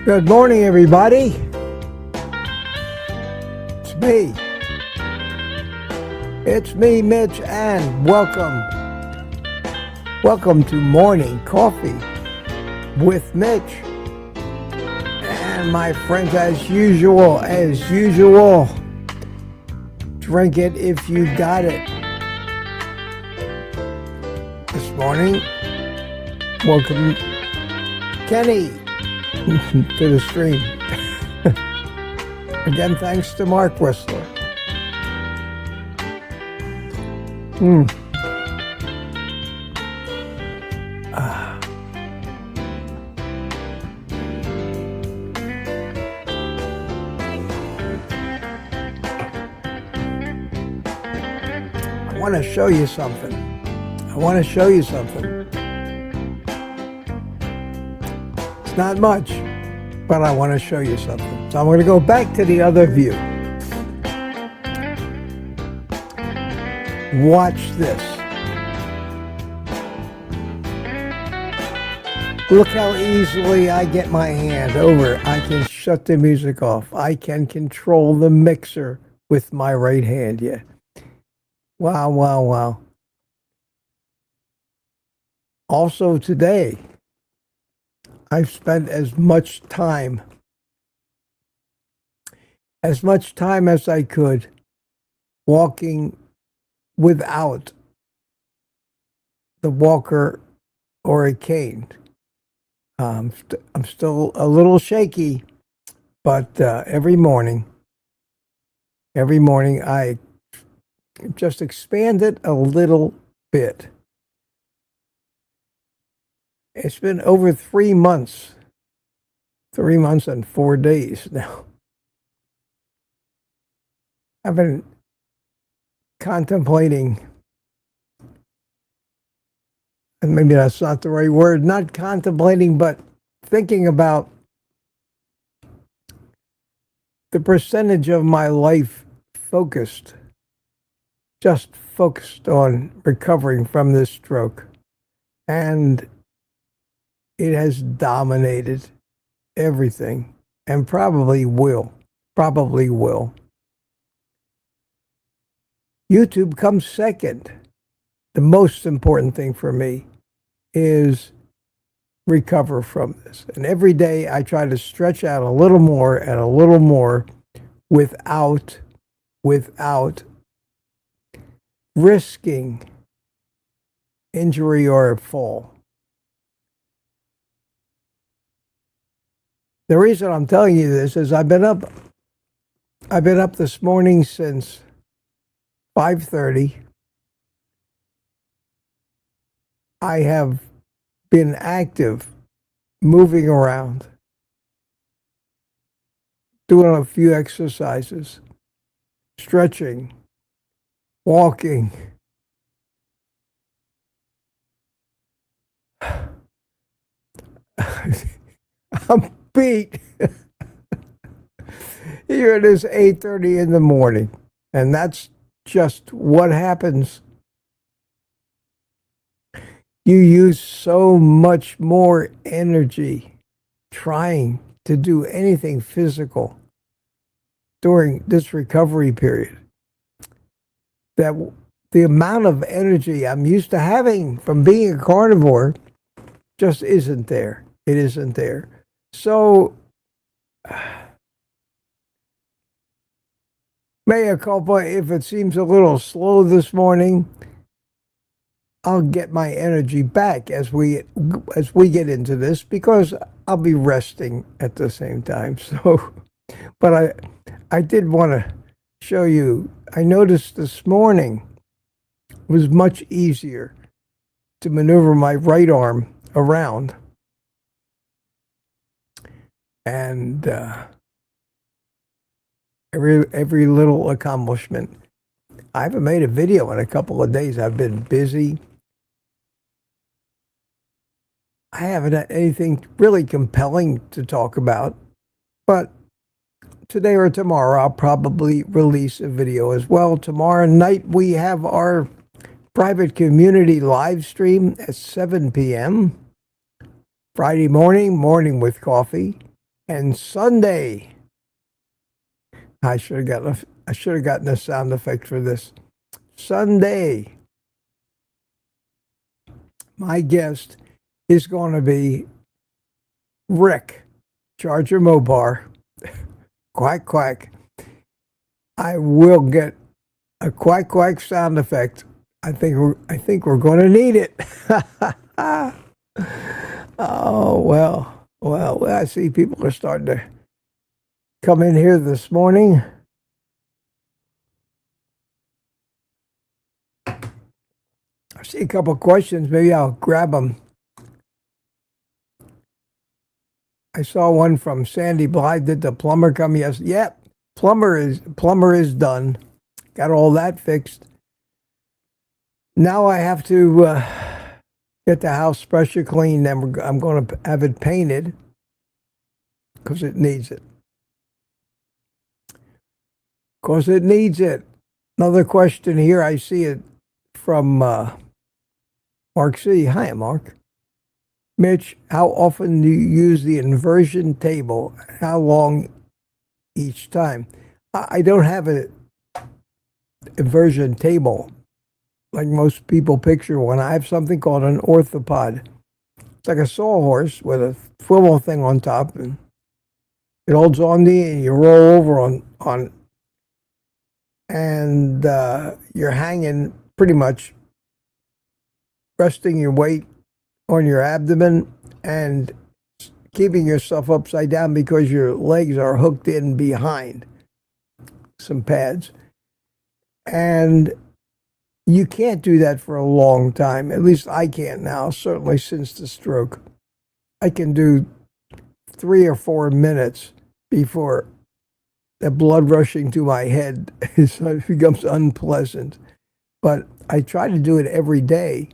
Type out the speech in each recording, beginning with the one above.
Good morning, everybody. It's me. It's me, Mitch, and welcome. Welcome to Morning Coffee with Mitch. And my friends, as usual, drink it if you got it. This morning, welcome Kenny to the stream. Again, thanks to Mark Whistler. I want to show you something. It's not much, but I want to show you something. So I'm going to go back to the other view. Watch this. Look how easily I get my hand over. I can shut the music off. I can control the mixer with my right hand. Yeah. Wow, wow, wow. Also today, I've spent as much time as I could walking without the walker or a cane. I'm still a little shaky, but every morning I just expand it a little bit. It's been over 3 months. 3 months and 4 days now. I've been contemplating, and maybe that's not the right word, not contemplating, but thinking about the percentage of my life just focused on recovering from this stroke. And it has dominated everything, and probably will. YouTube comes second. The most important thing for me is recover from this. And every day I try to stretch out a little more and a little more without risking injury or a fall. The reason I'm telling you this is I've been up this morning since 5:30. I have been active, moving around, doing a few exercises, stretching, walking. I'm beat. Here it is 8:30 in the morning, and that's just what happens. You use so much more energy trying to do anything physical during this recovery period that the amount of energy I'm used to having from being a carnivore just isn't there. It isn't there. So, mea culpa, if it seems a little slow this morning, I'll get my energy back as we get into this, because I'll be resting at the same time. So, but I did want to show you, I noticed this morning it was much easier to maneuver my right arm around. And every little accomplishment. I haven't made a video in a couple of days. I've been busy. I haven't had anything really compelling to talk about, but today or tomorrow I'll probably release a video as well. Tomorrow night we have our private community live stream at 7 p.m. Friday morning with coffee. And Sunday, I should have gotten a sound effect for this. Sunday, my guest is going to be Rick, Charger Mobar. Quack, quack. I will get a quack, quack sound effect. I think we're going to need it. Oh, well, I see people are starting to come in here this morning. I see a couple of questions. Maybe I'll grab them. I saw one from Sandy Blythe. Did the plumber come? Yes. Yep. Plumber is done. Got all that fixed. Now I have to get the house pressure cleaned, and I'm going to have it painted because it needs it. Because it needs it. Another question here. I see it from Mark C. Hi, Mark. Mitch, how often do you use the inversion table? How long each time? I don't have an inversion table like most people picture one. I have something called an orthopod. It's like a sawhorse with a swivel thing on top, and it holds on to you, and you roll over on and you're hanging pretty much, resting your weight on your abdomen and keeping yourself upside down because your legs are hooked in behind some pads. And you can't do that for a long time. At least I can't now, certainly since the stroke. I can do 3 or 4 minutes before the blood rushing to my head becomes unpleasant. But I try to do it every day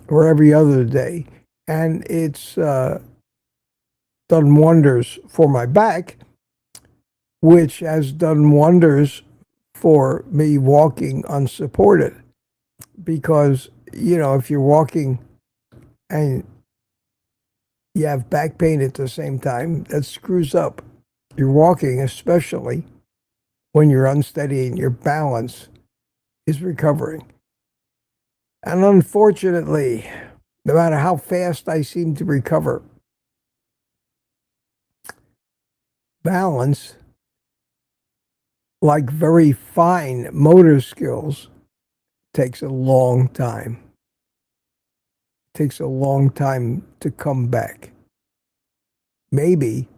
or every other day, and it's done wonders for my back, which has done wonders for me walking unsupported. Because, if you're walking and you have back pain at the same time, that screws up your walking, especially when you're unsteady and your balance is recovering. And unfortunately, no matter how fast I seem to recover, balance, like very fine motor skills, takes a long time. It takes a long time to come back. Maybe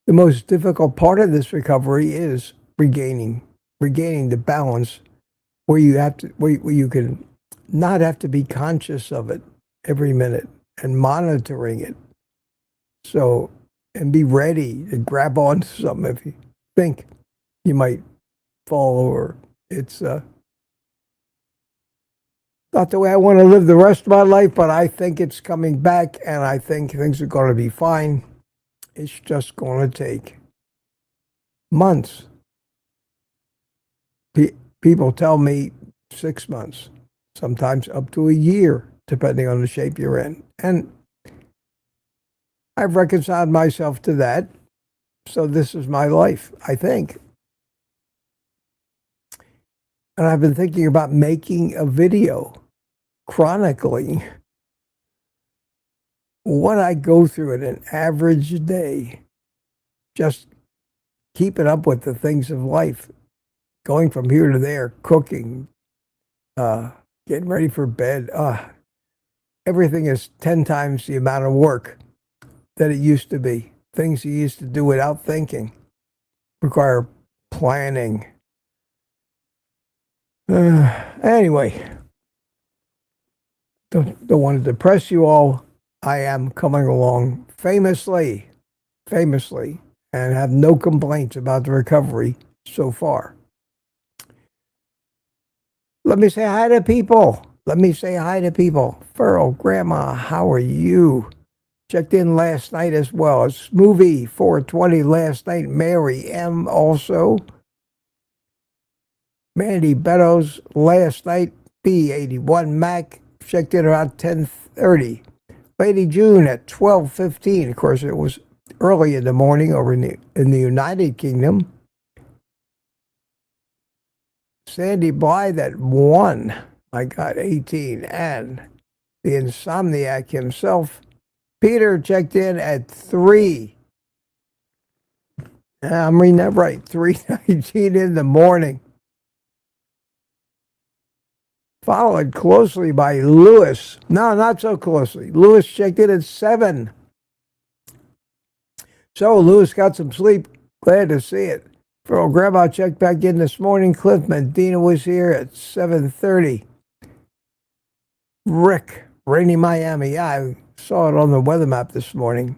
the most difficult part of this recovery is regaining the balance where you can not have to be conscious of it every minute and monitoring it. So, and be ready to grab onto something if you think you might fall over. It's not the way I want to live the rest of my life, but I think it's coming back, and I think things are going to be fine. It's just going to take months. People tell me 6 months, sometimes up to a year, depending on the shape you're in. And I've reconciled myself to that. So this is my life, I think. And I've been thinking about making a video chronicling what I go through in an average day, just keeping up with the things of life, going from here to there, cooking, getting ready for bed. Everything is 10 times the amount of work that it used to be. Things you used to do without thinking require planning. Anyway, don't want to depress you all. I am coming along famously, and have no complaints about the recovery so far. Let me say hi to people. Furl, Grandma, how are you? Checked in last night as well. Smoothie 420 last night. Mary M. also. Mandy Beddoes last night. B81 Mac checked in around 10:30. Lady June at 12:15. Of course, it was early in the morning over in the United Kingdom. Sandy Blythe at 1. I got 18. And the insomniac himself, Peter, checked in at 3. I'm reading that right. 3:19 in the morning. Followed closely by Lewis. No, not so closely. Lewis checked in at 7. So Lewis got some sleep. Glad to see it. For Grandma checked back in this morning. Cliff Medina was here at 7:30. Rick, rainy Miami. Yeah, I saw it on the weather map this morning.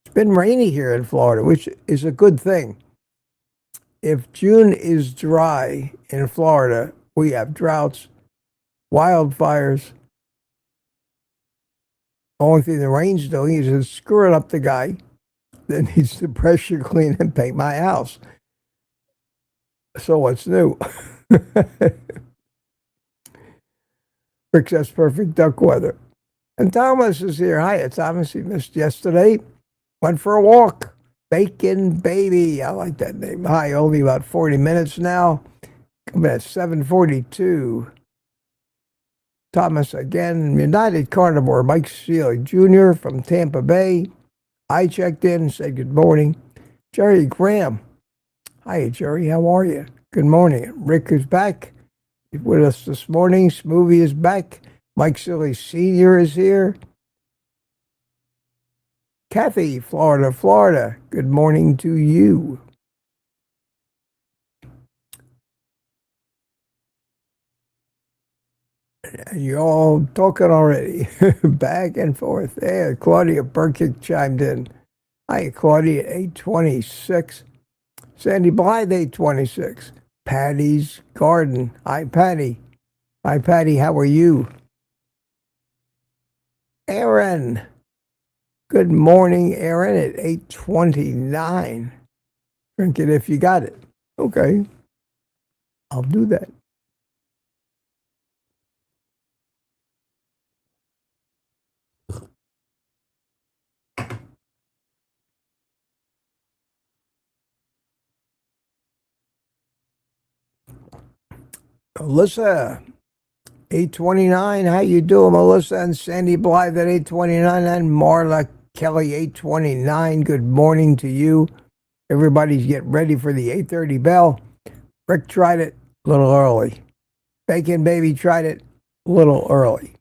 It's been rainy here in Florida, which is a good thing. If June is dry in Florida, we have droughts, wildfires. Only thing the rain's doing is it's screwing up the guy that needs to pressure clean and paint my house. So what's new? Rick says perfect duck weather. And Thomas is here. Hi, Thomas. He missed yesterday. Went for a walk. Bacon Baby. I like that name. Hi, only about 40 minutes now. Coming at 7:42. Thomas again. United Carnivore. Mike Sealy Jr. from Tampa Bay. I checked in and said good morning. Jerry Graham. Hi, Jerry. How are you? Good morning. Rick is back. He's with us this morning. Smoothie is back. Mike Silly Sr. is here. Kathy, Florida. Good morning to you. And you're all talking already. Back and forth. There, Claudia Burkick chimed in. Hi, Claudia, 8:26. Sandy Blythe, 8:26. Patty's Garden. Hi, Patty. Hi, Patty. How are you? Aaron. Good morning, Aaron, at 8:29. Drink it if you got it. Okay. I'll do that. Melissa, 8:29. How you doing, Melissa? And Sandy Blythe at 8:29. And Marla Kelly, 8:29. Good morning to you. Everybody's getting ready for the 8:30 bell. Rick tried it a little early. Bacon Baby tried it a little early.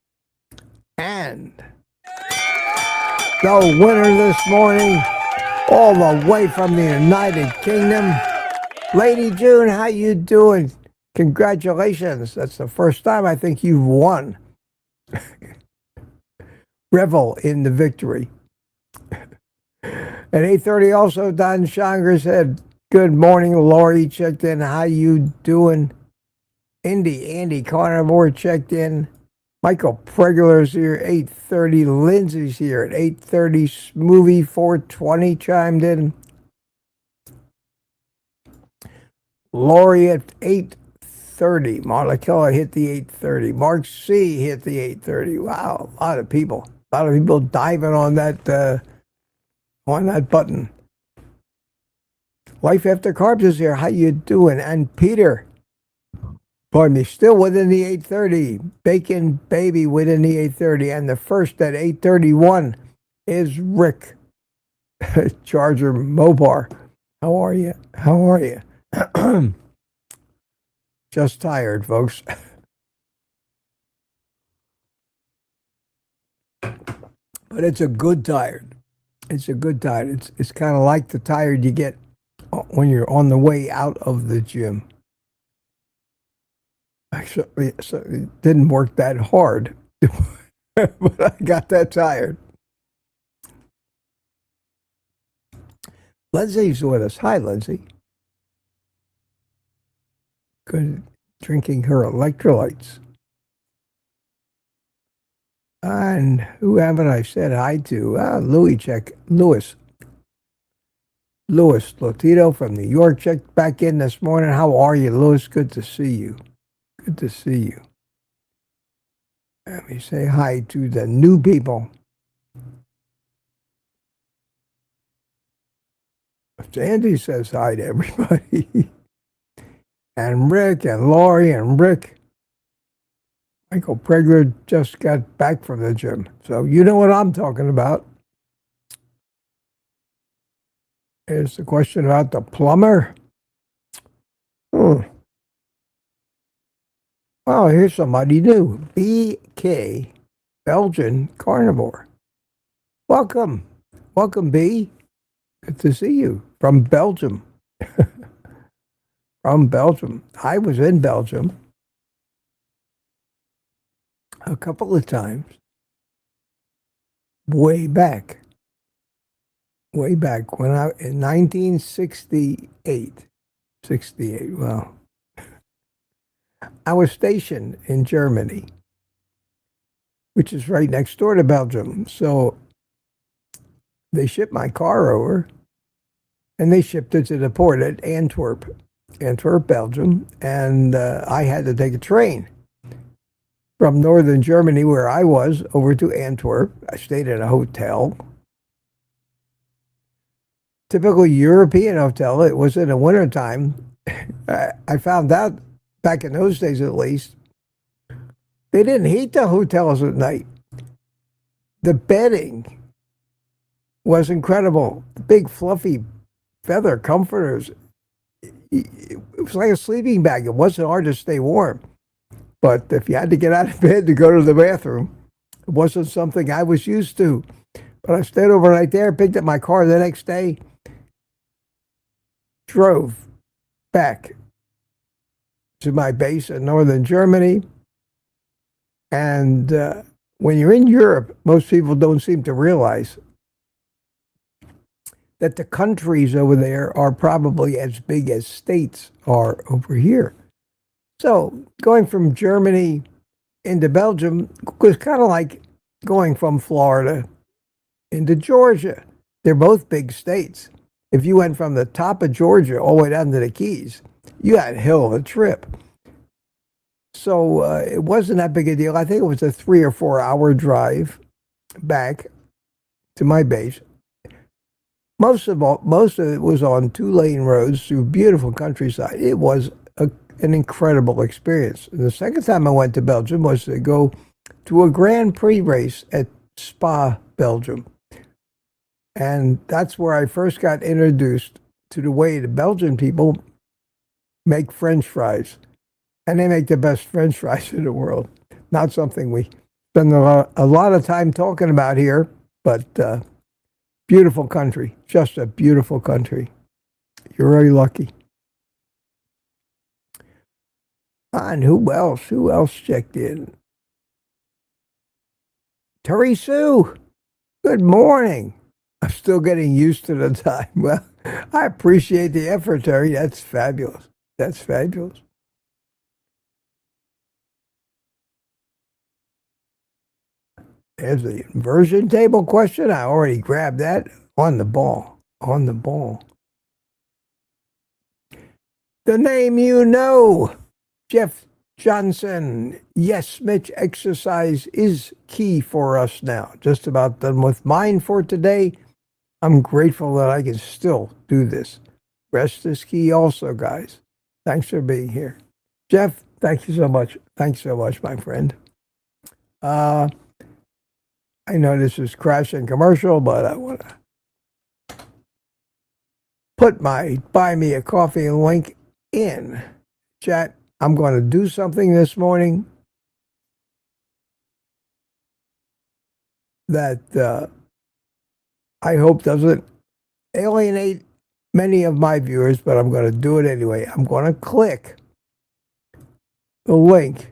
And the winner this morning, all the way from the United Kingdom, Lady June, how you doing? Congratulations. That's the first time I think you've won. Revel in the victory. At 8:30 also, Don Shanger said, good morning, Lori checked in. How you doing? Andy Carnivore checked in. Michael Pregler's here, 8:30. Lindsay's here at 8:30. Smoothie 420 chimed in. Lori at 8:30. Marla Keller hit the 8:30. Mark C hit the 8:30. Wow, a lot of people. A lot of people diving on that button. Life After Carbs is here. How you doing? And Peter, pardon me, still within the 8:30. Bacon Baby within the 8:30. And the first at 8:31 is Rick Charger Mobar. How are you? How are you? Just tired, folks. But it's a good tired. It's a good tired. It's kind of like the tired you get when you're on the way out of the gym. Actually, it didn't work that hard, but I got that tired. Lindsay's with us. Hi, Lindsay. Good, drinking her electrolytes. And who haven't I said hi to? Lewis Lotito from New York checked back in this morning. How are you, Lewis? Good to see you. Good to see you. Let me say hi to the new people. Sandy says hi to everybody. And Rick and Lori and Rick. Michael Pregler just got back from the gym. So you know what I'm talking about. Here's the question about the plumber. Oh, here's somebody new. BK, Belgian Carnivore. Welcome. Welcome, B. Good to see you. From Belgium. From Belgium. I was in Belgium a couple of times. Way back when in 1968. 68, well. I was stationed in Germany, which is right next door to Belgium. So they shipped my car over, and they shipped it to the port at Antwerp, Belgium, and I had to take a train from northern Germany, where I was, over to Antwerp. I stayed in a hotel. Typical European hotel. It was in the wintertime. I found out, back in those days at least, they didn't heat the hotels at night. The bedding was incredible. The big fluffy feather comforters. It was like a sleeping bag. It wasn't hard to stay warm. But if you had to get out of bed to go to the bathroom, it wasn't something I was used to. But I stayed overnight there, picked up my car the next day, drove back to my base in northern Germany. And when you're in Europe, most people don't seem to realize that the countries over there are probably as big as states are over here. So going from Germany into Belgium was kind of like going from Florida into Georgia. They're both big states. If you went from the top of Georgia all the way down to the Keys, you had a hell of a trip. So it wasn't that big a deal. I think it was a 3 or 4 hour drive back to my base. Most of it was on 2-lane roads through beautiful countryside. It was an incredible experience. The second time I went to Belgium was to go to a Grand Prix race at Spa, Belgium. And that's where I first got introduced to the way the Belgian people make French fries. And they make the best French fries in the world. Not something we spend a lot of time talking about here, but beautiful country. Just a beautiful country. You're very lucky. And who else? Who else checked in? Terry Sue, good morning. I'm still getting used to the time. Well, I appreciate the effort, Terry. That's fabulous. That's fabulous. There's the inversion table question. I already grabbed that. On the ball. On the ball. The name you know. Jeff Johnson. Yes, Mitch, exercise is key for us now. Just about done with mine for today. I'm grateful that I can still do this. Rest is key also, guys. Thanks for being here. Jeff, thank you so much. Thanks so much, my friend. I know this is crashing commercial, but I want to put my buy me a coffee link in chat. I'm going to do something this morning that I hope doesn't alienate many of my viewers, but I'm going to do it anyway. I'm going to click the link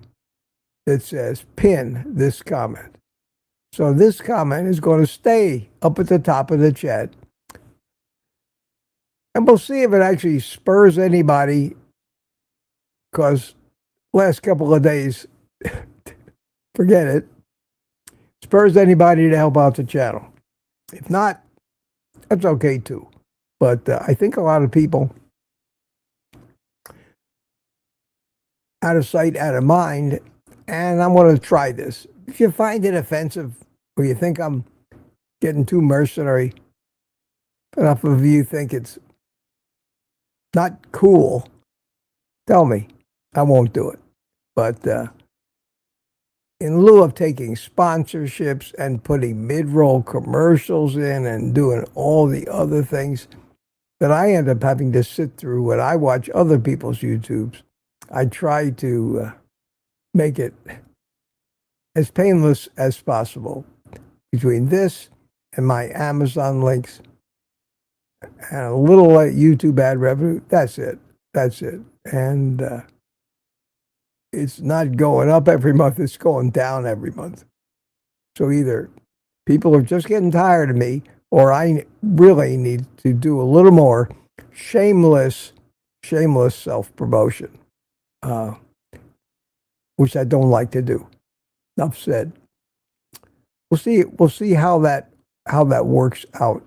that says pin this comment. So this comment is going to stay up at the top of the chat. And we'll see if it actually spurs anybody, because last couple of days, forget it, spurs anybody to help out the channel. If not, that's okay too. But I think a lot of people, out of sight, out of mind, and I'm going to try this. If you find it offensive, or you think I'm getting too mercenary, enough of you think it's not cool, tell me. I won't do it. But in lieu of taking sponsorships and putting mid-roll commercials in and doing all the other things that I end up having to sit through when I watch other people's YouTubes, I try to make it as painless as possible between this and my Amazon links and a little YouTube ad revenue. That's it. That's it. And it's not going up every month. It's going down every month. So either people are just getting tired of me, or I really need to do a little more shameless self-promotion, which I don't like to do. Enough said. We'll see how that works out.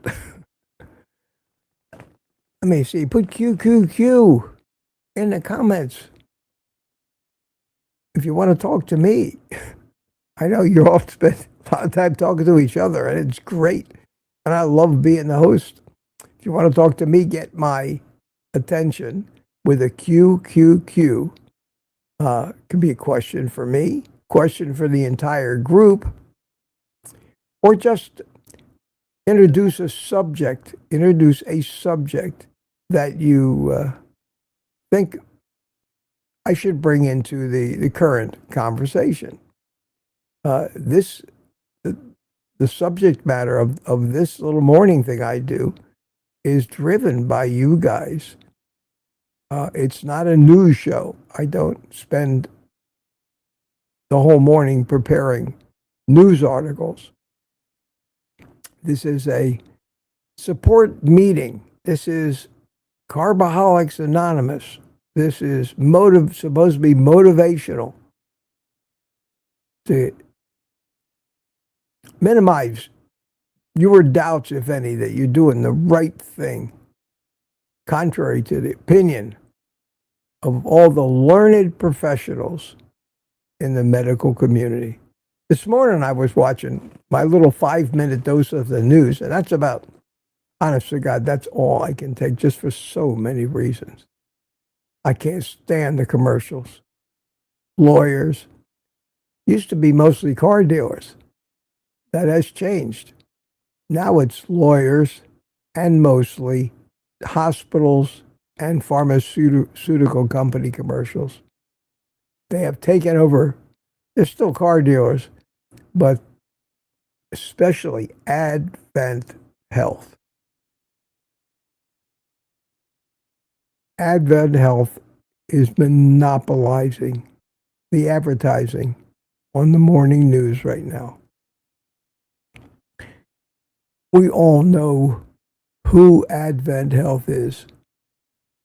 Let me see. Put QQQ in the comments if you want to talk to me. I know you all spend a lot of time talking to each other, and it's great. And I love being the host. If you want to talk to me, get my attention with a QQQ. Can be a question for me, question for the entire group, or just introduce a subject that you think I should bring into the current conversation. The subject matter of this little morning thing I do is driven by you guys. It's not a news show. I don't spend the whole morning preparing news articles. This is a support meeting. This is Carboholics Anonymous. This is supposed to be motivational to minimize your doubts, if any, that you're doing the right thing, contrary to the opinion of all the learned professionals in the medical community. This morning I was watching my little 5-minute dose of the news, and that's about, honest to God, that's all I can take, just for so many reasons. I can't stand the commercials. Lawyers. Used to be mostly car dealers. That has changed. Now it's lawyers and mostly hospitals and pharmaceutical company commercials. They have taken over. They're still car dealers, but especially Advent Health. Advent Health is monopolizing the advertising on the morning news right now. We all know who Advent Health is,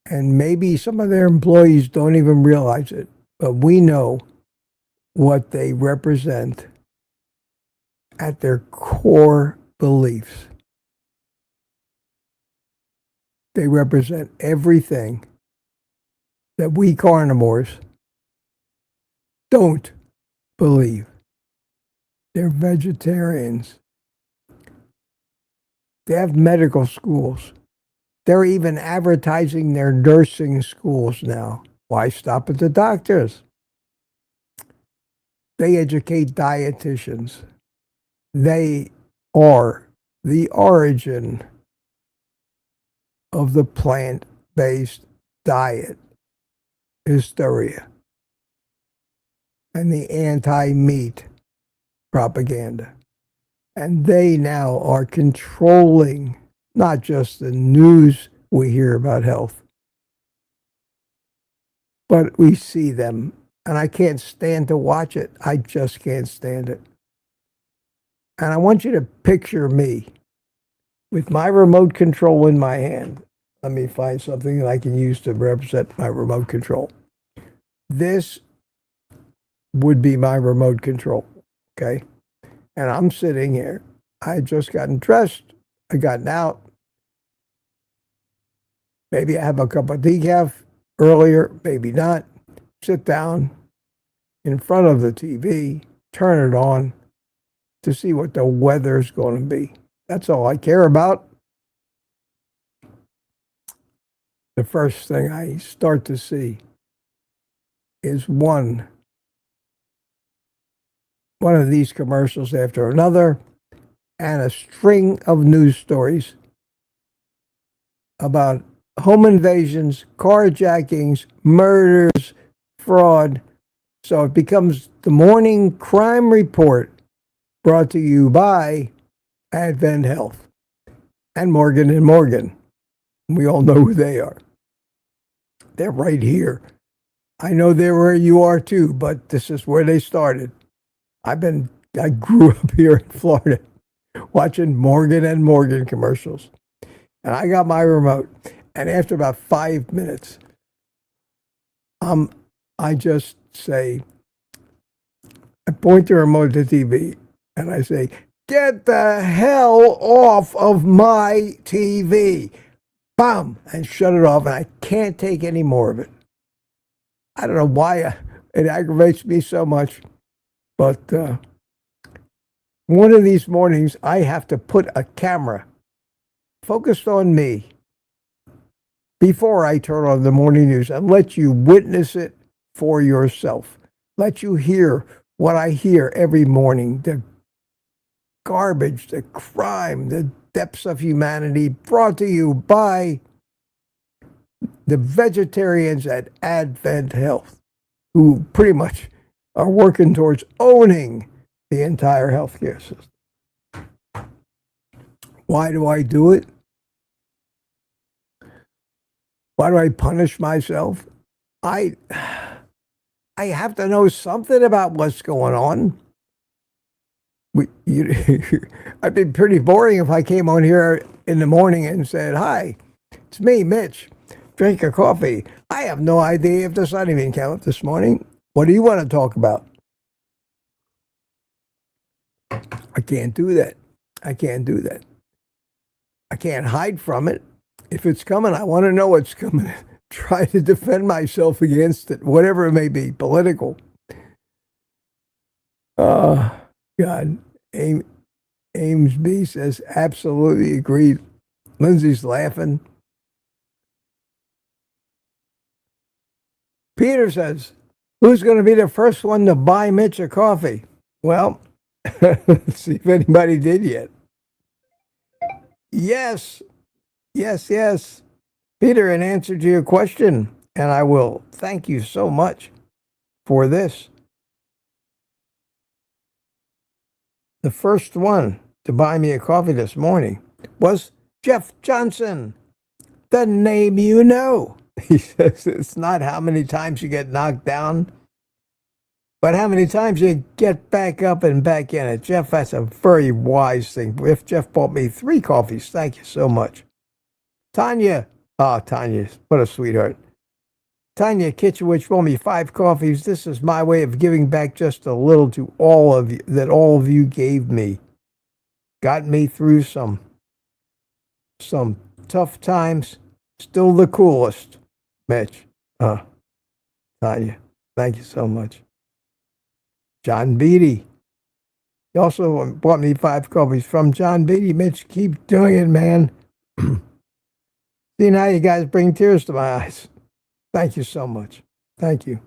and maybe some of their employees don't even realize it, but we know what they represent at their core beliefs. They represent everything that we carnivores don't believe. They're vegetarians. They have medical schools. They're even advertising their nursing schools now. Why stop at the doctors? They educate dietitians. They are the origin of the plant-based diet hysteria and the anti-meat propaganda. And they now are controlling not just the news we hear about health, but we see them. And I can't stand to watch it. I just can't stand it. And I want you to picture me with my remote control in my hand. Let me find something that I can use to represent my remote control. This would be my remote control, okay? And I'm sitting here. I had just gotten dressed. I gotten out. Maybe I have a cup of decaf earlier, maybe not. Sit down in front of the TV, turn it on to see what the weather's going to be. That's all I care about. the first thing I start to see is one of these commercials after another, and a string of news stories about home invasions, carjackings, murders, fraud. So it becomes the morning crime report, brought to you by Advent Health and Morgan & Morgan. We all know who they are. They're right here. I know they're where you are too, but this is where they started. I grew up here in Florida watching Morgan & Morgan commercials. And I got my remote. And after about 5 minutes, I just say, I point the remote to TV and I say, "Get the hell off of my TV." Bam! And shut it off. And I can't take any more of it. I don't know why it aggravates me so much. But one of these mornings, I have to put a camera focused on me before I turn on the morning news and let you witness it for yourself. Let you hear what I hear every morning. The garbage, the crime, the depths of humanity, brought to you by the vegetarians at Advent Health, who pretty much are working towards owning the entire healthcare system. Why do I do it? Why do I punish myself? I have to know something about what's going on. I'd be pretty boring if I came on here in the morning and said, "Hi, it's me, Mitch. Drink a coffee." I have no idea if the sun even came up this morning. What do you want to talk about? I can't do that. I can't do that. I can't hide from it. If it's coming, I want to know what's coming. Try to defend myself against it, whatever it may be, political. God. Ames B says, absolutely agreed. Lindsay's laughing. Peter says, who's going to be the first one to buy Mitch a coffee? Well, let's see if anybody did yet. Yes. Peter, in answer to your question, and I will thank you so much for this. The first one to buy me a coffee this morning was Jeff Johnson, the name you know. He says it's not how many times you get knocked down, but how many times you get back up and back in it. Jeff, that's a very wise thing. If Jeff bought me 3 coffees, thank you so much. Tanya, Tanya, what a sweetheart. Tanya Kitchewich bought me 5 coffees. This is my way of giving back just a little to all of you, that all of you gave me. Got me through some tough times. Still the coolest, Mitch. Tanya, thank you so much. John Beatty. He also bought me 5 coffees from John Beatty. Mitch, keep doing it, man. See, now you guys bring tears to my eyes. Thank you so much. Thank you.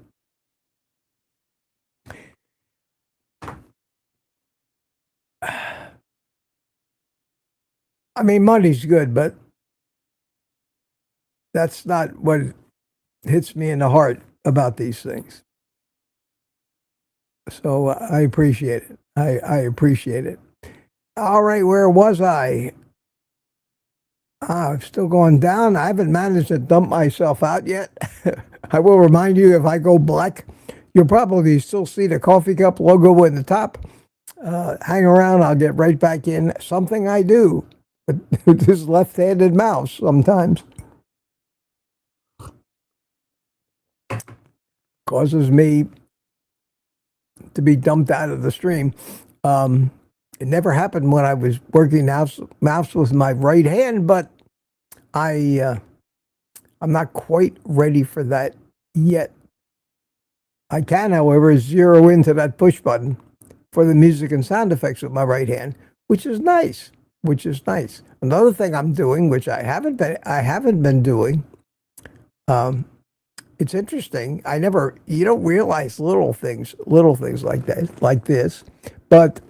I mean, money's good, but that's not what hits me in the heart about these things. So I appreciate it. I appreciate it. All right, where was I? I'm still going down. I haven't managed to dump myself out yet. I will remind you, if I go black, you'll probably still see the coffee cup logo in the top. Hang around, I'll get right back in. Something I do with this left-handed mouse sometimes. Causes me to be dumped out of the stream. It never happened when I was working mouse with my right hand, but I'm not quite ready for that yet. I can, however, zero into that push button for the music and sound effects with my right hand, which is nice. Another thing I'm doing, which I haven't been doing, It's interesting. You don't realize little things like that, like this. But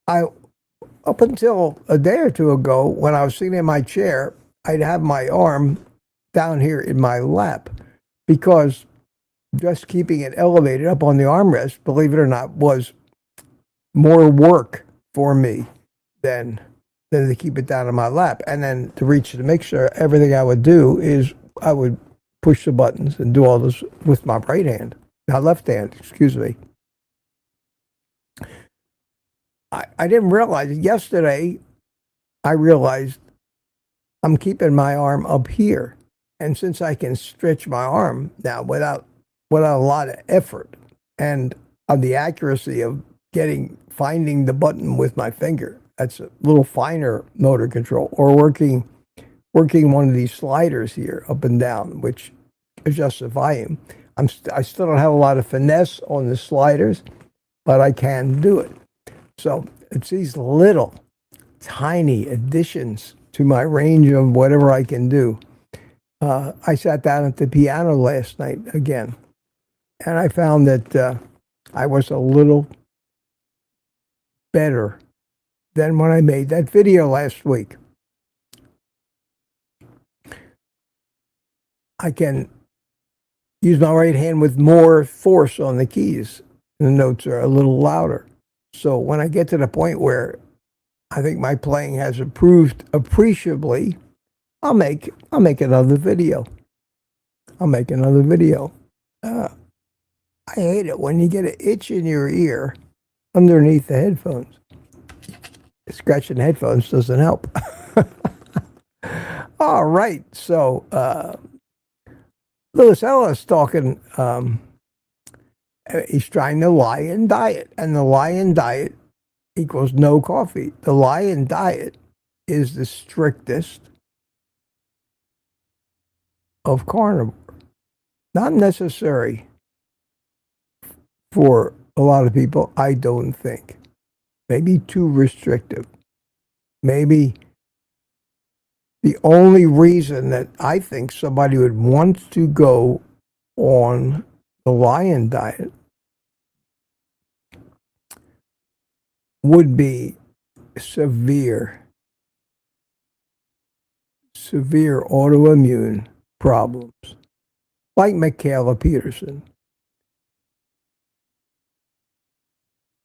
I, up until a day or two ago, when I was sitting in my chair, I'd have my arm down here in my lap because just keeping it elevated up on the armrest, believe it or not, was more work for me than to keep it down in my lap. And then to reach the mixer, everything I would do is I would push the buttons and do all this with my right hand, my left hand, excuse me. I didn't realize it. Yesterday, I realized I'm keeping my arm up here. And since I can stretch my arm now without a lot of effort and of the accuracy of finding the button with my finger, that's a little finer motor control, or working one of these sliders here up and down, which adjusts the volume. I still don't have a lot of finesse on the sliders, but I can do it. So it's these little tiny additions to my range of whatever I can do. I sat down at the piano last night again, and I found that I was a little better than when I made that video last week. I can use my right hand with more force on the keys. The notes are a little louder. So when I get to the point where I think my playing has improved appreciably, I'll make another video. I hate it when you get an itch in your ear underneath the headphones. Scratching the headphones doesn't help. All right, so Lewis Ellis talking. He's trying the lion diet, and the lion diet equals no coffee. The lion diet is the strictest of carnivore. Not necessary for a lot of people, I don't think. Maybe too restrictive. Maybe the only reason that I think somebody would want to go on the lion diet would be severe autoimmune problems, like Michaela Peterson.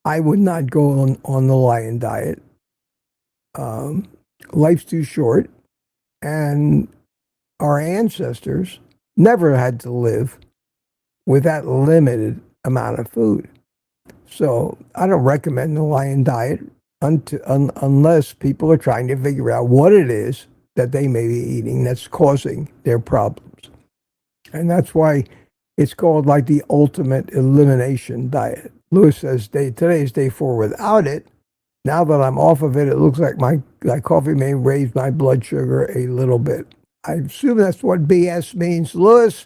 I would not go on the lion diet. Life's too short, and our ancestors never had to live with that limited amount of food. So I don't recommend the lion diet unless people are trying to figure out what it is that they may be eating that's causing their problems. And that's why it's called like the ultimate elimination diet. Lewis says today is day 4 without it. Now that I'm off of it, it looks like my coffee may raise my blood sugar a little bit. I assume that's what BS means, Lewis.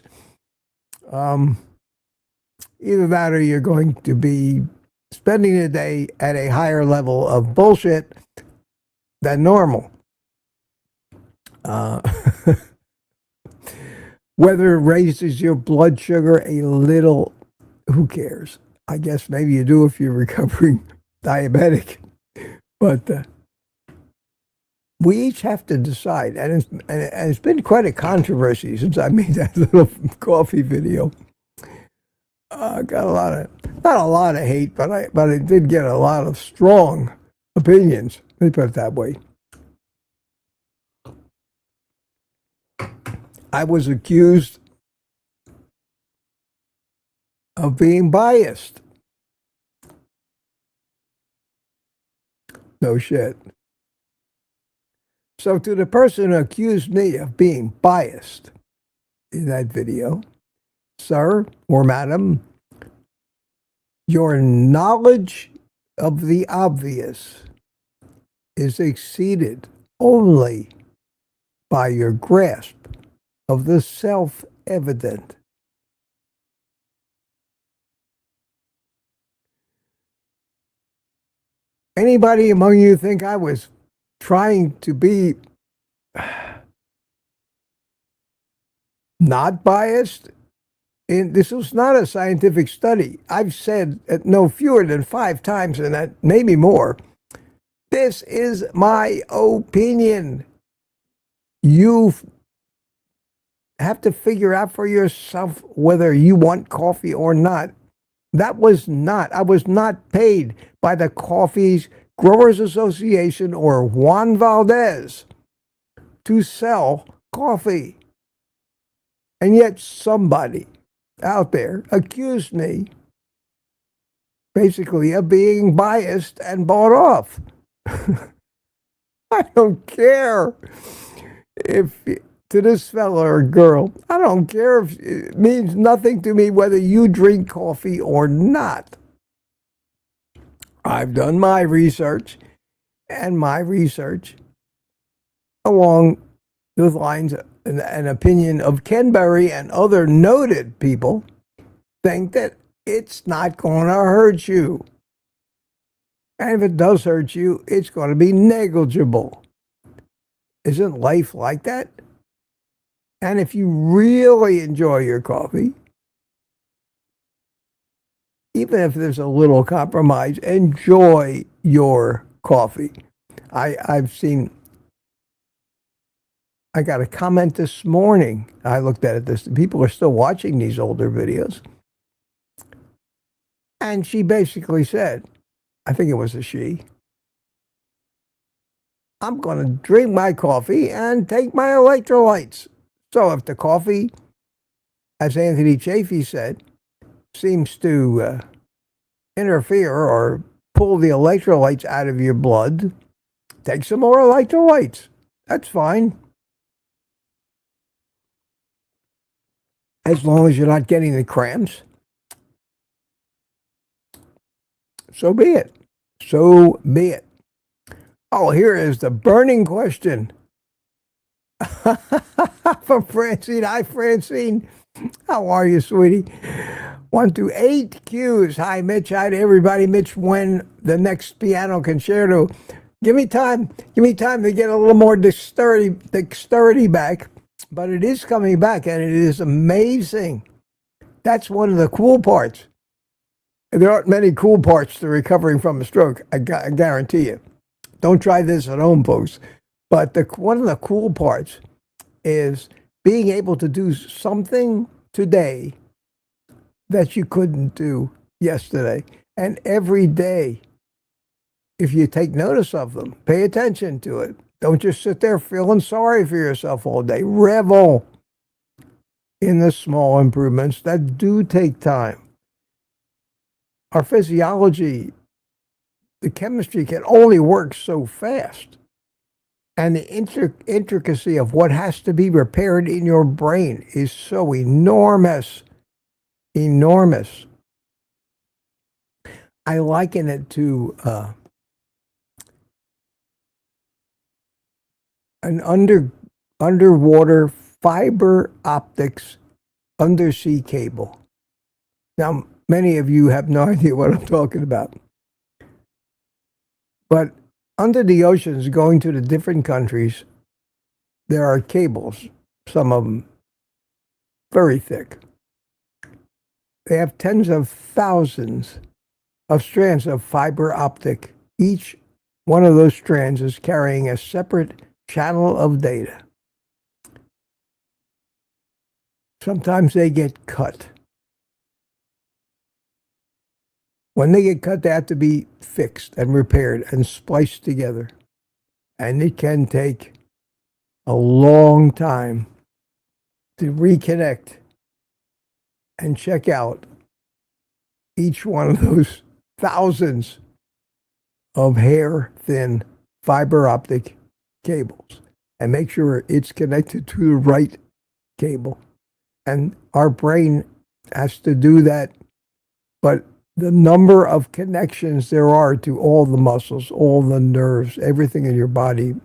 Either that or you're going to be spending the day at a higher level of bullshit than normal. Whether it raises your blood sugar a little, who cares? I guess maybe you do if you're recovering diabetic. But we each have to decide. And it's been quite a controversy since I made that little coffee video. Got not a lot of hate, but I did get a lot of strong opinions. Let me put it that way. I was accused of being biased. No shit. So to the person who accused me of being biased in that video, sir or madam, your knowledge of the obvious is exceeded only by your grasp of the self-evident. Anybody among you think I was trying to be not biased. And this was not a scientific study. I've said it no fewer than 5 times, and that maybe more. This is my opinion. You have to figure out for yourself whether you want coffee or not. I was not paid by the Coffee Growers Association or Juan Valdez to sell coffee. And yet somebody out there accused me basically of being biased and bought off. I don't care if to this fella or girl, I don't care if it means nothing to me whether you drink coffee or not. I've done my research, and my research along the lines an opinion of Ken Berry and other noted people think that it's not going to hurt you. And if it does hurt you, it's going to be negligible. Isn't life like that? And if you really enjoy your coffee, even if there's a little compromise, enjoy your coffee. I've seen, I got a comment this morning. I looked at it. People are still watching these older videos. And she basically said, I think it was a she, I'm going to drink my coffee and take my electrolytes. So if the coffee, as Anthony Chafee said, seems to interfere or pull the electrolytes out of your blood, take some more electrolytes. That's fine. As long as you're not getting the cramps, so be it. So be it. Oh, here is the burning question from Francine. Hi, Francine. How are you, sweetie? 1 to 8 Qs. Hi, Mitch. Hi to everybody. Mitch, when the next piano concerto? Give me time. Give me time to get a little more dexterity back. But it is coming back, and it is amazing. That's one of the cool parts. There aren't many cool parts to recovering from a stroke, I guarantee you. Don't try this at home, folks. But one of the cool parts is being able to do something today that you couldn't do yesterday. And every day, if you take notice of them, pay attention to it. Don't just sit there feeling sorry for yourself all day. Revel in the small improvements that do take time. Our physiology, the chemistry can only work so fast. And the intricacy of what has to be repaired in your brain is so enormous. Enormous. I liken it to an underwater fiber optics undersea cable. Now, many of you have no idea what I'm talking about. But under the oceans, going to the different countries, there are cables, some of them very thick. They have tens of thousands of strands of fiber optic. Each one of those strands is carrying a separate channel of data. Sometimes they get cut. When they get cut, they have to be fixed and repaired and spliced together. And it can take a long time to reconnect and check out each one of those thousands of hair-thin fiber optic cables and make sure it's connected to the right cable. And our brain has to do that, but the number of connections there are to all the muscles, all the nerves, everything in your body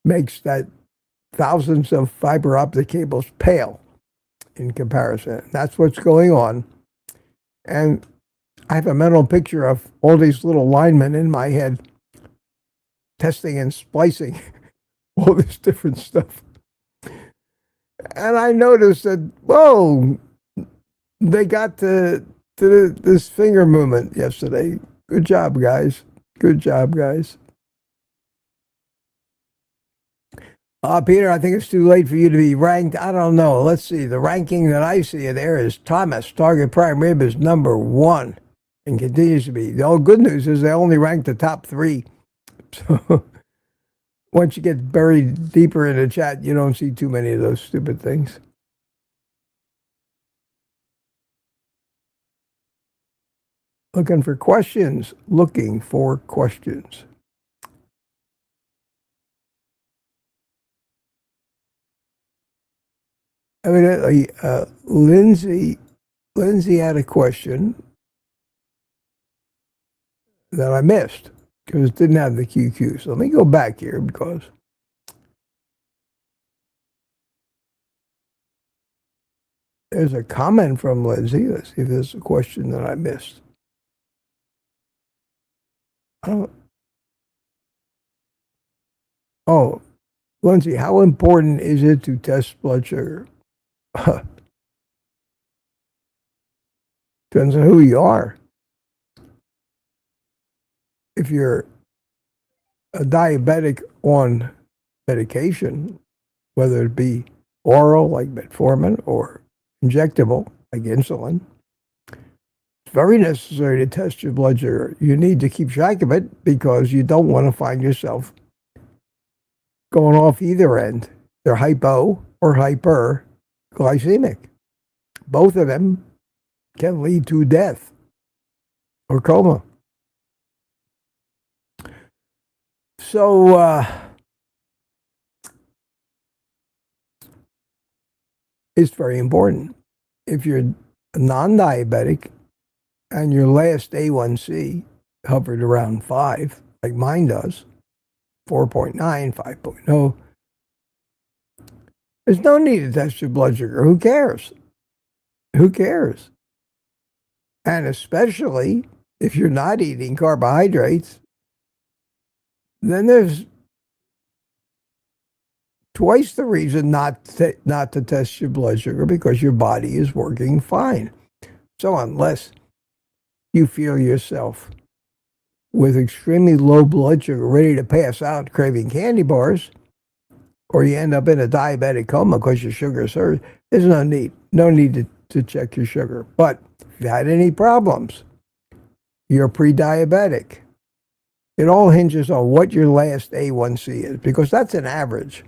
makes that thousands of fiber optic cables pale in comparison. That's what's going on. And I have a mental picture of all these little linemen in my head testing and splicing all this different stuff. And I noticed that, whoa, they got to this finger movement yesterday. Good job, guys. Good job, guys. Peter, I think it's too late for you to be ranked. I don't know. Let's see. The ranking that I see there is Thomas, target prime rib is #1 and continues to be. The old good news is they only rank the top 3. So once you get buried deeper in the chat, you don't see too many of those stupid things. Looking for questions. Looking for questions. Evidently, Lindsay had a question that I missed because it didn't have the QQ. So let me go back here because there's a comment from Lindsay. Let's see if there's a question that I missed. Oh, Lindsay, how important is it to test blood sugar? Depends on who you are. If you're a diabetic on medication, whether it be oral like metformin or injectable like insulin, it's very necessary to test your blood sugar. You need to keep track of it because you don't want to find yourself going off either end. They're hypo or hyperglycemic. Both of them can lead to death or coma. So it's very important. If you're non-diabetic and your last A1C hovered around 5, like mine does, 4.9, 5.0, there's no need to test your blood sugar. Who cares? Who cares? And especially if you're not eating carbohydrates, then there's twice the reason not to test your blood sugar because your body is working fine. So unless you feel yourself with extremely low blood sugar, ready to pass out, craving candy bars, or you end up in a diabetic coma because your sugar surged, there's no need to check your sugar. But if you had any problems, you're pre-diabetic. It all hinges on what your last A1C is, because that's an average.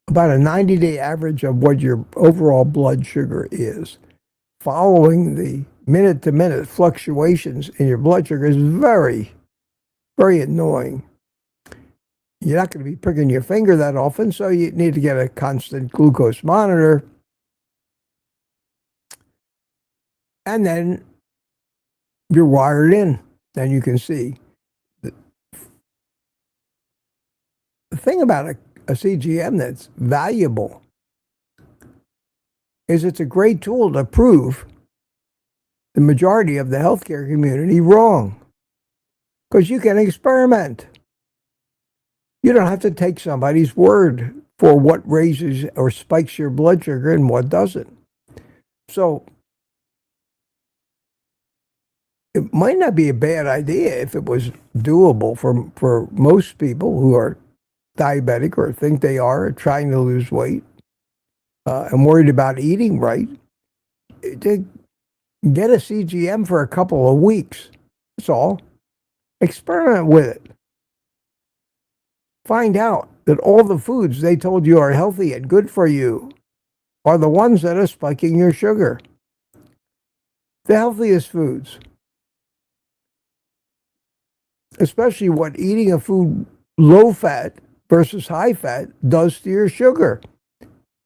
About a 90-day average of what your overall blood sugar is. Following the minute-to-minute fluctuations in your blood sugar is very, very annoying. You're not going to be pricking your finger that often, so you need to get a constant glucose monitor. And then you're wired in, and you can see. The thing about a CGM that's valuable is it's a great tool to prove the majority of the healthcare community wrong. Because you can experiment. You don't have to take somebody's word for what raises or spikes your blood sugar and what doesn't. So it might not be a bad idea if it was doable for most people who are diabetic or think they are trying to lose weight and worried about eating right, to get a CGM for a couple of weeks. That's all. Experiment with it. Find out that all the foods they told you are healthy and good for you are the ones that are spiking your sugar. The healthiest foods. Especially what eating a food low fat versus high fat does to your sugar.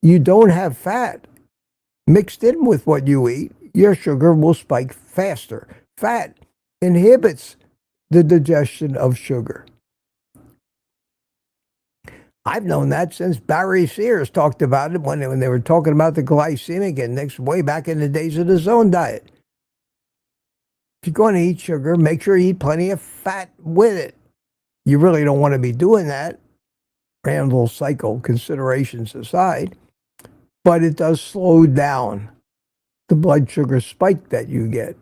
You don't have fat mixed in with what you eat, your sugar will spike faster. Fat inhibits the digestion of sugar. I've known that since Barry Sears talked about it when they were talking about the glycemic index way back in the days of the zone diet. If you're going to eat sugar, make sure you eat plenty of fat with it. You really don't want to be doing that, random cycle considerations aside. but it does slow down the blood sugar spike that you get.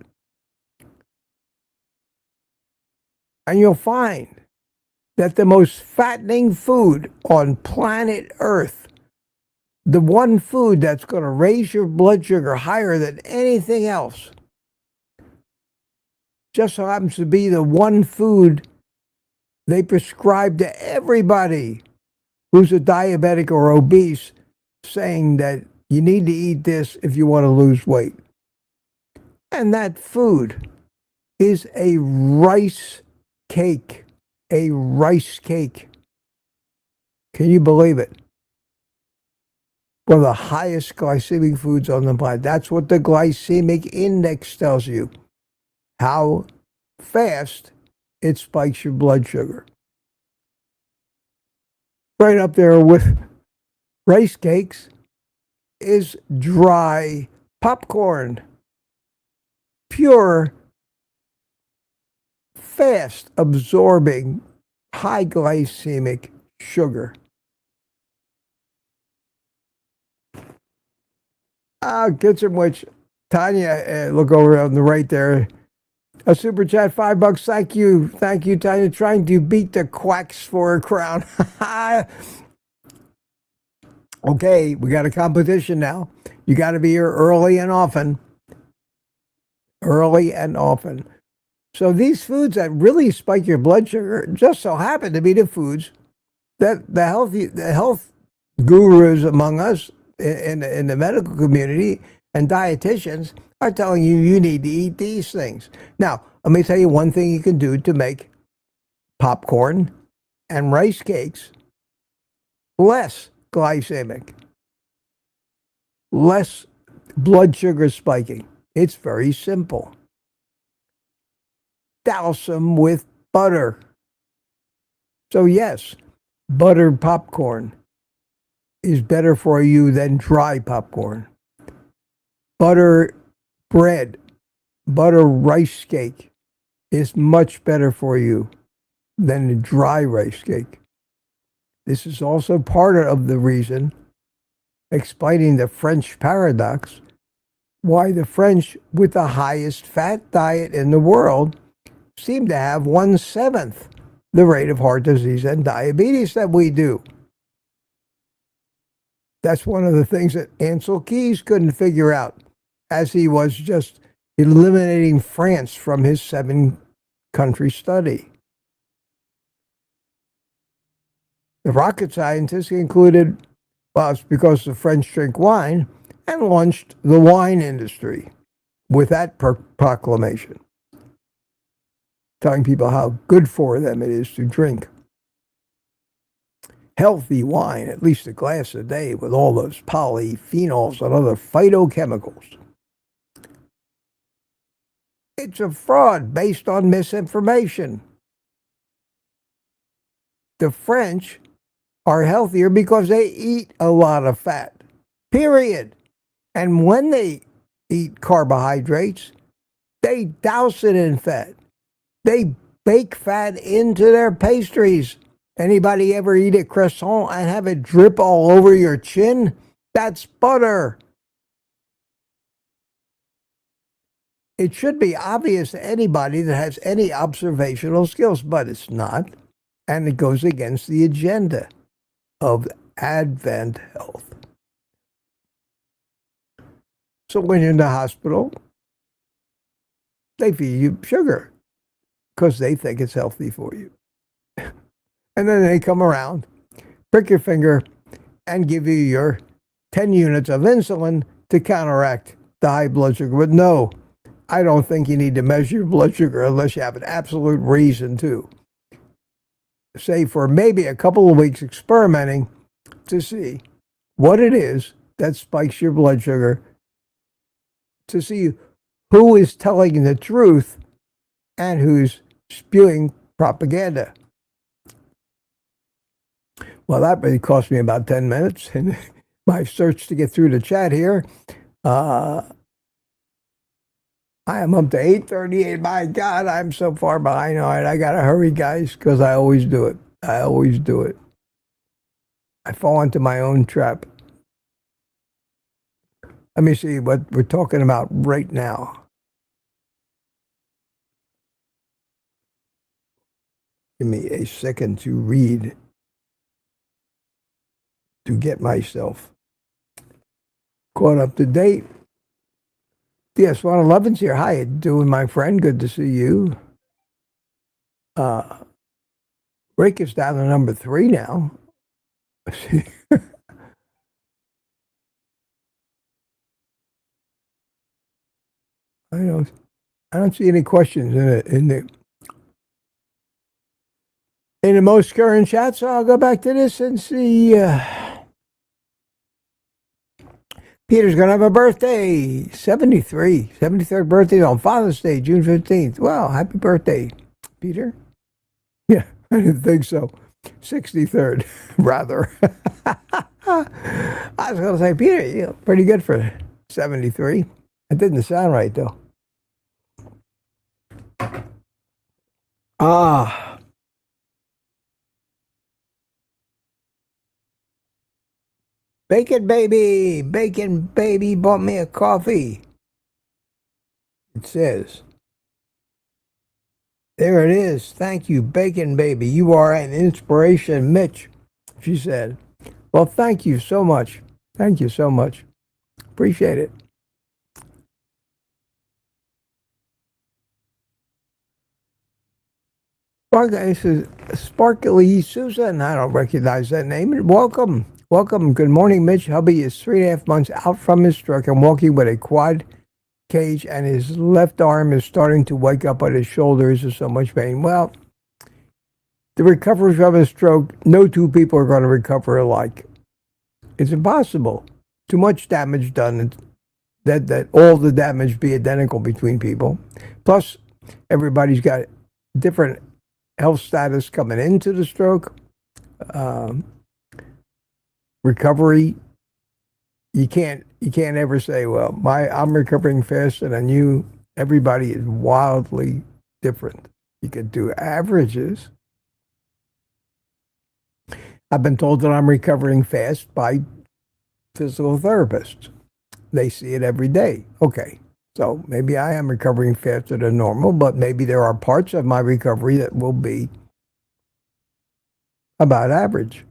And you'll find that the most fattening food on planet Earth, the one food that's going to raise your blood sugar higher than anything else, just so happens to be the one food they prescribe to everybody who's a diabetic or obese, saying that you need to eat this if you want to lose weight. And that food is a rice cake. A rice cake. Can you believe it? One of the highest glycemic foods on the planet. That's what the glycemic index tells you. How fast it spikes your blood sugar. Right up there with rice cakes is dry popcorn. Pure, fast absorbing, high glycemic sugar. Get some which. Tanya, look over on the right there. A super chat, $5. Thank you. Thank you, Tanya. Trying to beat the quacks for a crown. Okay, we got a competition now. You got to be here early and often. Early and often. So these foods that really spike your blood sugar just so happen to be the foods that the health gurus among us in the medical community and dietitians are telling you you need to eat these things. Now, let me tell you one thing you can do to make popcorn and rice cakes less glycemic, less blood sugar spiking. It's very simple. Douse them with butter. So yes, buttered popcorn is better for you than dry popcorn. Butter bread, butter rice cake is much better for you than a dry rice cake. This is also part of the reason, explaining the French paradox, why the French with the highest fat diet in the world seem to have 1/7 the rate of heart disease and diabetes that we do. That's one of the things that Ansel Keys couldn't figure out, as he was just eliminating France from his 7-country study. The rocket scientists concluded, well, it's because the French drink wine, and launched the wine industry with that proclamation, telling people how good for them it is to drink healthy wine, at least a glass a day, with all those polyphenols and other phytochemicals. It's a fraud based on misinformation. The French are healthier because they eat a lot of fat, period. And when they eat carbohydrates, they douse it in fat. They bake fat into their pastries. Anybody ever eat a croissant and have it drip all over your chin? That's butter. It should be obvious to anybody that has any observational skills, but it's not. And it goes against the agenda of Advent Health. So when you're in the hospital, they feed you sugar because they think it's healthy for you. And then they come around, prick your finger, and give you your 10 units of insulin to counteract the high blood sugar. But no, I don't think you need to measure your blood sugar unless you have an absolute reason to. Say for maybe a couple of weeks experimenting to see what it is that spikes your blood sugar, to see who is telling the truth and who's spewing propaganda. Well, that really cost me about 10 minutes in my search to get through the chat here. I am up to 8:38. My God, I'm so far behind. All right, I got to hurry, guys, because I always do it. I always do it. I fall into my own trap. Let me see what we're talking about right now. Give me a second to read, to get myself caught up to date. Yes, 111's here. How you doing, my friend? Good to see you. Rick is down to number 3 now. I don't see any questions in the most current chat, so I'll go back to this and see. Peter's going to have a birthday, 73, 73rd birthday on Father's Day, June 15th. Well, happy birthday, Peter. Yeah, I didn't think so. 63rd, rather. I was going to say, Peter, you're pretty good for 73. It didn't sound right, though. Bacon Baby bought me a coffee. It says, there it is. Thank you, Bacon Baby. You are an inspiration, Mitch, she said. Well, thank you so much. Thank you so much. Appreciate it. This is Sparkly Susan. I don't recognize that name. Welcome. Welcome. Good morning, Mitch. Hubby is 3.5 months out from his stroke and walking with a quad cage, and his left arm is starting to wake up, but his shoulders are so much pain. Well, the recovery from a stroke, no two people are going to recover alike. It's impossible. Too much damage done. That all the damage be identical between people. Plus, everybody's got different health status coming into the stroke. Recovery, you can't ever say, well, I'm recovering faster than you. Everybody is wildly different. You could do averages. I've been told that I'm recovering fast by physical therapists. They see it every day. Okay, so maybe I am recovering faster than normal, but maybe there are parts of my recovery that will be about average.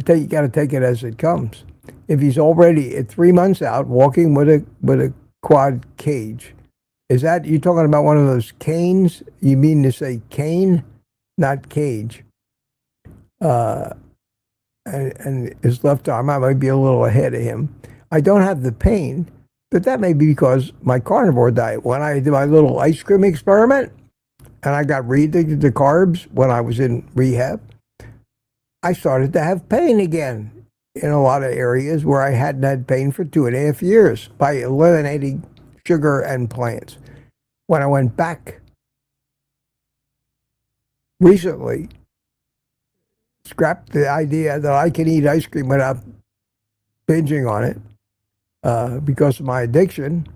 You got to take it as it comes. If he's already at 3 months out walking with a quad cage, is that, you talking about one of those canes? You mean to say cane, not cage? And his left arm, I might be a little ahead of him. I don't have the pain, but that may be because my carnivore diet. When I did my little ice cream experiment, and I got rid of the carbs when I was in rehab, I started to have pain again in a lot of areas where I hadn't had pain for 2.5 years by eliminating sugar and plants. When I went back recently, scrapped the idea that I can eat ice cream without binging on it because of my addiction,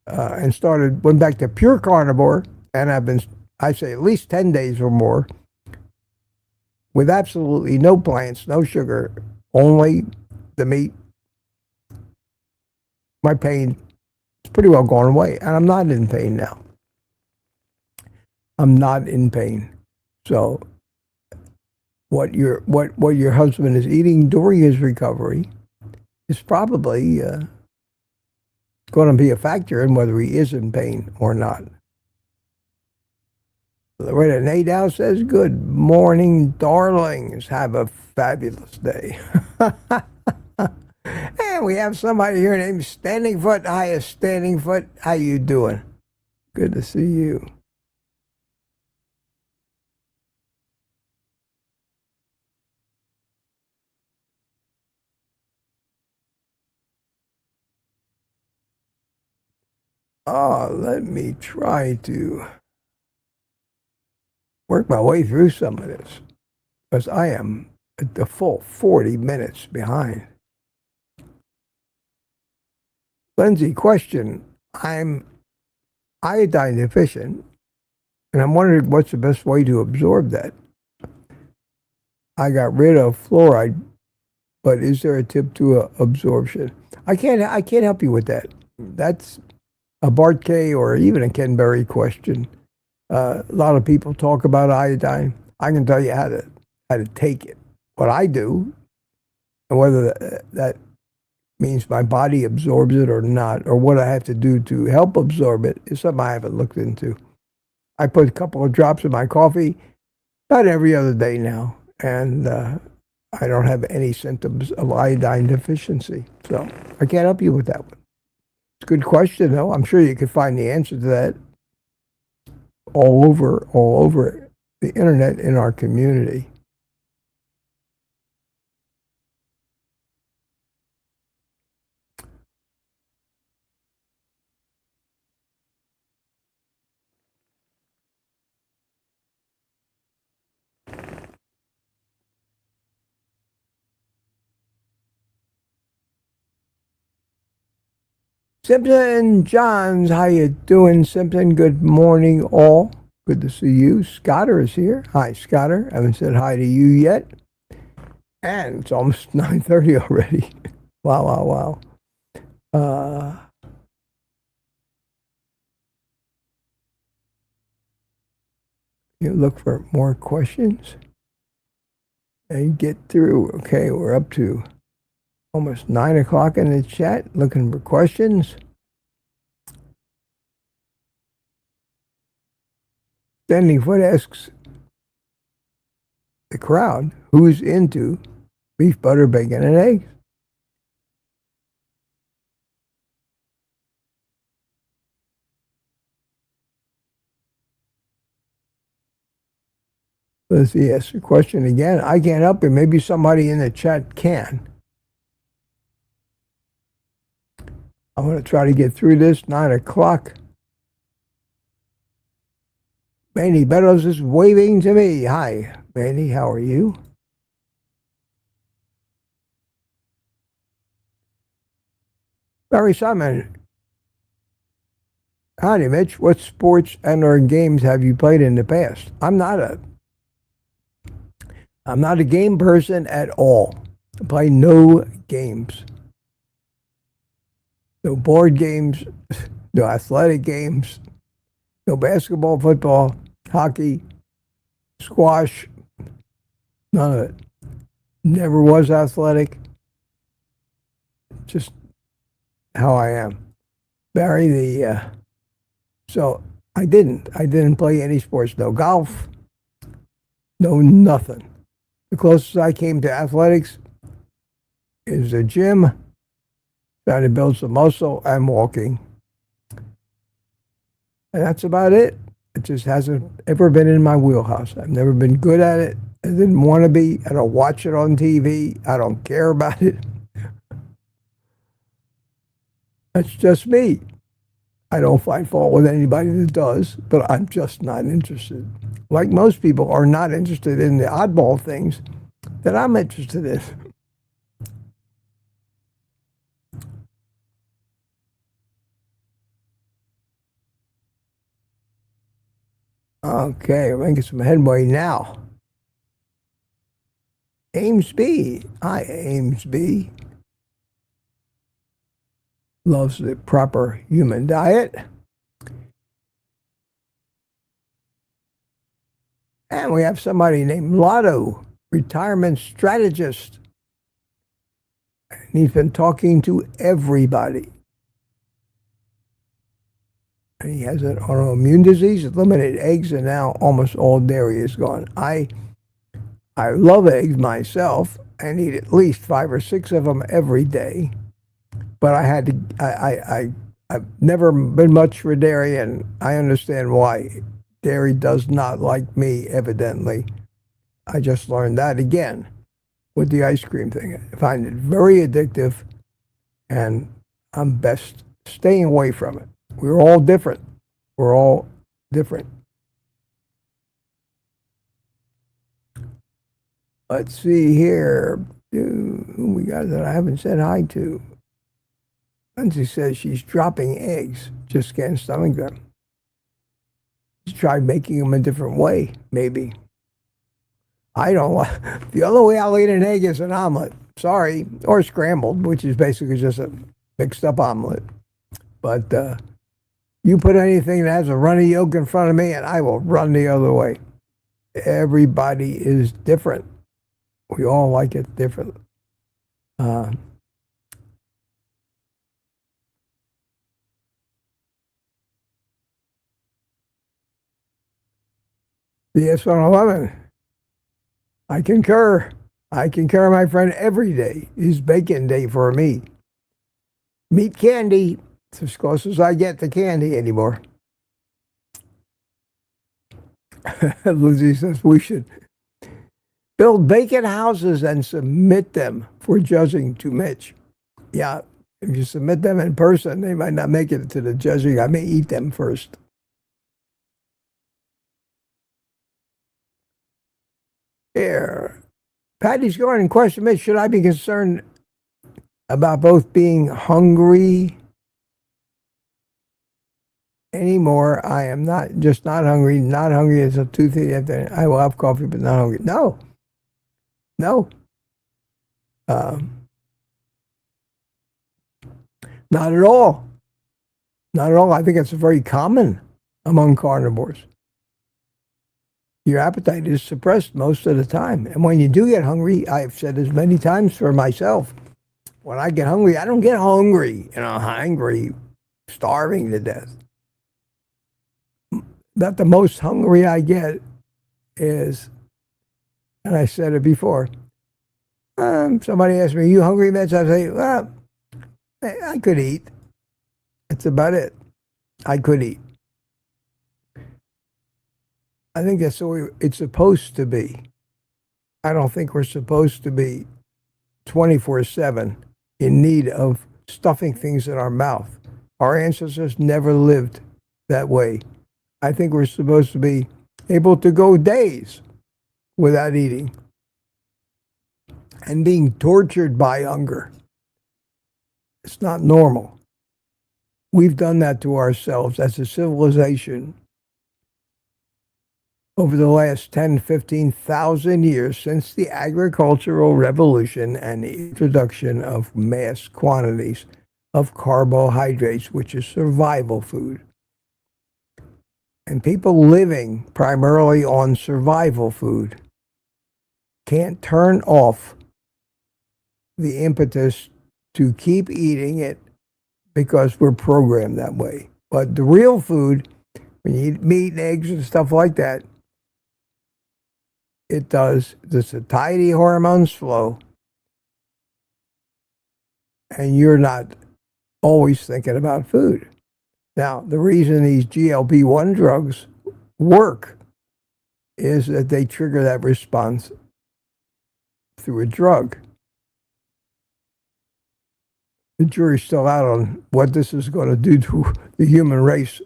and went back to pure carnivore, and I say at least 10 days or more with absolutely no plants, no sugar, only the meat. My pain is pretty well gone away, and I'm not in pain now. I'm not in pain. So what your husband is eating during his recovery is probably going to be a factor in whether he is in pain or not. Loretta Nadow says, good morning, darlings. Have a fabulous day. And we have somebody here named Standing Foot. Hiya, Standing Foot. How you doing? Good to see you. Let me try to work my way through some of this, because I am at the full 40 minutes behind. Lindsay, question. I'm iodine deficient, and I'm wondering what's the best way to absorb that. I got rid of fluoride, but is there a tip to absorption? I can't help you with that. That's a Bart K or even a Ken Berry question. A lot of people talk about iodine. I can tell you how to take it. What I do, and whether that means my body absorbs it or not, or what I have to do to help absorb it, is something I haven't looked into. I put a couple of drops in my coffee about every other day now, and I don't have any symptoms of iodine deficiency. So I can't help you with that one. It's a good question, though. I'm sure you could find the answer to that all over the internet in our community. Simpson Johns, how you doing, Simpson? Good morning, all. Good to see you. Scotter is here. Hi, Scotter. I haven't said hi to you yet. And it's almost 9:30 already. Wow. You look for more questions and get through. Okay, we're up to almost 9 o'clock in the chat, looking for questions. Standing Foot asks the crowd, who's into beef, butter, bacon, and eggs? Let's see, ask the question again. I can't help you. Maybe somebody in the chat can. I'm going to try to get through this, 9 o'clock. Manny Beddoes is waving to me. Hi, Manny, how are you? Barry Simon. Howdy, Mitch. What sports and or games have you played in the past? I'm not a game person at all. I play no games. No board games, no athletic games, no basketball, football, hockey, squash, none of it. Never was athletic. Just how I am. Barry, so I didn't play any sports. No golf, no nothing. The closest I came to athletics is a gym, trying to build some muscle and walking. And that's about it. It just hasn't ever been in my wheelhouse. I've never been good at it. I didn't want to be. I don't watch it on TV. I don't care about it. That's just me. I don't find fault with anybody that does, but I'm just not interested. Like most people are not interested in the oddball things that I'm interested in. Okay, we're making some headway now. Ames B. Hi, Ames B. Loves the proper human diet. And we have somebody named Lotto, retirement strategist. And he's been talking to everybody. And he has an autoimmune disease, eliminated eggs, and now almost all dairy is gone. I love eggs myself and eat at least 5 or 6 of them every day. But I've never been much for dairy, and I understand why. Dairy does not like me, evidently. I just learned that again with the ice cream thing. I find it very addictive, and I'm best staying away from it. We're all different. We're all different. Let's see here. Who we got that I haven't said hi to? Lindsay says she's dropping eggs. Just can't stomach them. Try making them a different way, maybe. I don't. The only way I'll eat an egg is an omelet. Sorry. Or scrambled, which is basically just a mixed up omelet. But you put anything that has a runny yolk in front of me, and I will run the other way. Everybody is different. We all like it different. The S111. I concur. I concur, my friend. Every day is bacon day for me. Meat candy. It's as close as I get to candy anymore. Lizzie says we should build bacon houses and submit them for judging to Mitch. Yeah, if you submit them in person, they might not make it to the judging. I may eat them first. Here. Patty's going, question Mitch, should I be concerned about both being hungry anymore? I am not hungry. Not hungry is a 2:30 afternoon. I will have coffee, but not hungry. No. Not at all. Not at all. I think it's very common among carnivores. Your appetite is suppressed most of the time. And when you do get hungry, I've said this many times for myself, when I get hungry, I don't get hungry, hungry, starving to death. That the most hungry I get is, and I said it before, somebody asked me, you hungry, Mitch? I say, well, I could eat. That's about it. I could eat. I think that's the way it's supposed to be. I don't think we're supposed to be 24/7 in need of stuffing things in our mouth. Our ancestors never lived that way. I think we're supposed to be able to go days without eating and being tortured by hunger. It's not normal. We've done that to ourselves as a civilization over the last 10, 15,000 years since the agricultural revolution and the introduction of mass quantities of carbohydrates, which is survival food. And people living primarily on survival food can't turn off the impetus to keep eating it because we're programmed that way. But the real food, when you eat meat and eggs and stuff like that, it does, the satiety hormones flow, and you're not always thinking about food. Now, the reason these GLP-1 drugs work is that they trigger that response through a drug. The jury's still out on what this is going to do to the human race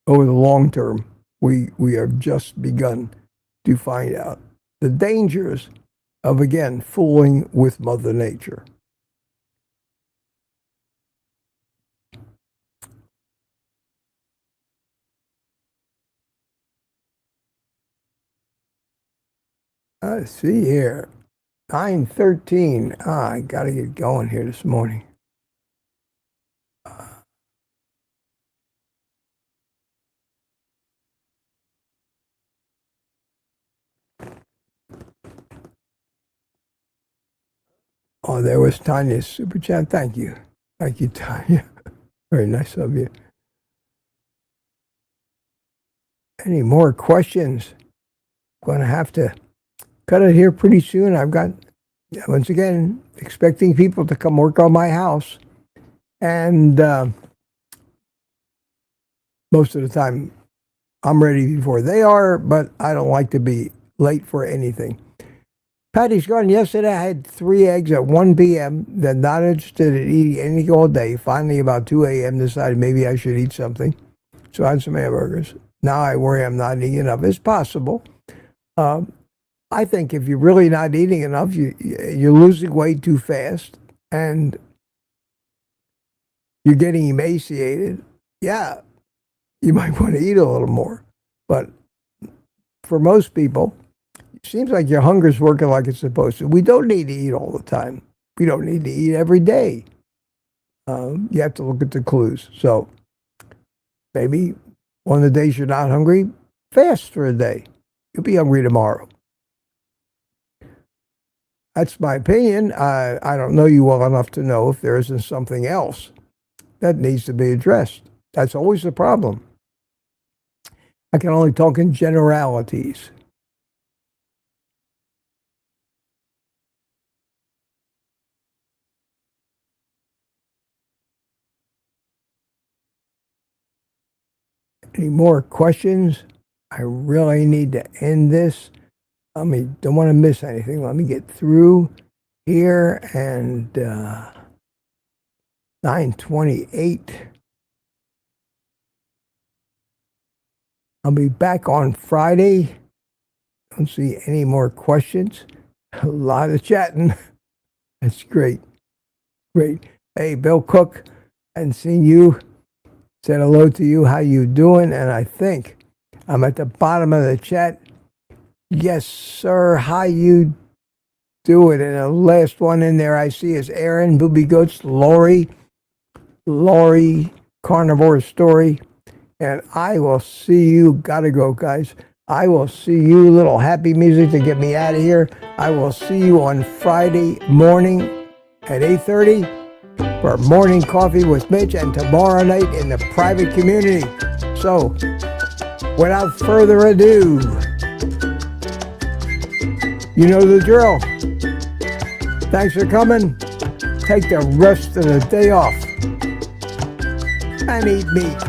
over the long term. We have just begun to find out the dangers of, again, fooling with Mother Nature. Let's see here. 9:13. I got to get going here this morning. Oh, there was Tanya's super chat. Thank you. Thank you, Tanya. Very nice of you. Any more questions? Going to have to cut it here pretty soon. I've got, once again, expecting people to come work on my house. And most of the time, I'm ready before they are, but I don't like to be late for anything. Patty's gone. Yesterday, I had 3 eggs at 1 p.m. Then not interested in eating anything all day. Finally, about 2 a.m., decided maybe I should eat something. So I had some hamburgers. Now I worry I'm not eating enough. It's possible. I think if you're really not eating enough, you're losing weight too fast, and you're getting emaciated. Yeah, you might want to eat a little more. But for most people, it seems like your hunger's working like it's supposed to. We don't need to eat all the time. we don't need to eat every day. You have to look at the clues. So maybe one of the days you're not hungry, fast for a day. You'll be hungry tomorrow. That's my opinion. I don't know you well enough to know if there isn't something else that needs to be addressed. That's always the problem. I can only talk in generalities. Any more questions? I really need to end this. Don't want to miss anything. Let me get through here, and 9:28. I'll be back on Friday. Don't see any more questions. A lot of chatting. That's great. Great. Hey, Bill Cook, I hadn't seen you. Said hello to you. How you doing? And I think I'm at the bottom of the chat. Yes, sir. How you doing? And the last one in there I see is Aaron, Booby Goats, Lori Carnivore Story. And I will see you. Gotta go, guys. I will see you. Little happy music to get me out of here. I will see you on Friday morning at 8:30 for Morning Coffee with Mitch, and tomorrow night in the private community. So, without further ado, you know the drill. Thanks for coming. Take the rest of the day off and eat meat.